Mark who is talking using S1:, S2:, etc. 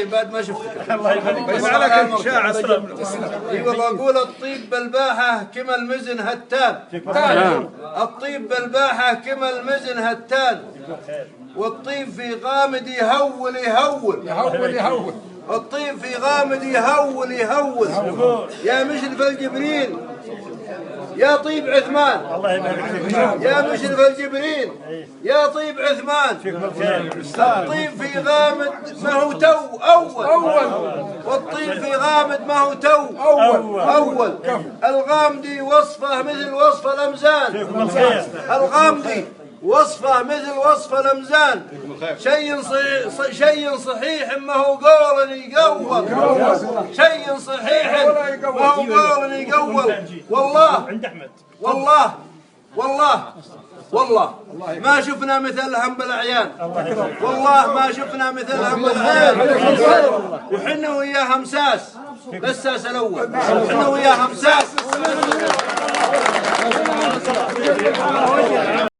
S1: بعد ما شفتك.
S2: الله يخليك. عليك شاعر.
S1: اي والله اقول الطيب بالباحه كما المزن هتان. الطيب بالباحه كما المزن هتان. والطيب في غامد يهول يهول. الطيب في غامد يهول يهول. يا مشرف الجبرين يا طيب عثمان.
S2: الله يبارك فيك.
S1: يا مشرف الجبرين يا طيب عثمان. الطيب في غامد ما هو تو أول. والطيب في غامد ما هو تو أول. الغامدي وصفه مثل وصف الأمزان. الغامدي وصفه مثل وصف الأمزان. شيء صحيح ما هو قول يقول. شيء صحيح ما هو قول يقول. والله ما شفنا مثلهم بالأعيان. والله ما شفنا مثلهم بالأعيان. وحنا وياها مساس بالساس الأول. حنا وياها مساس.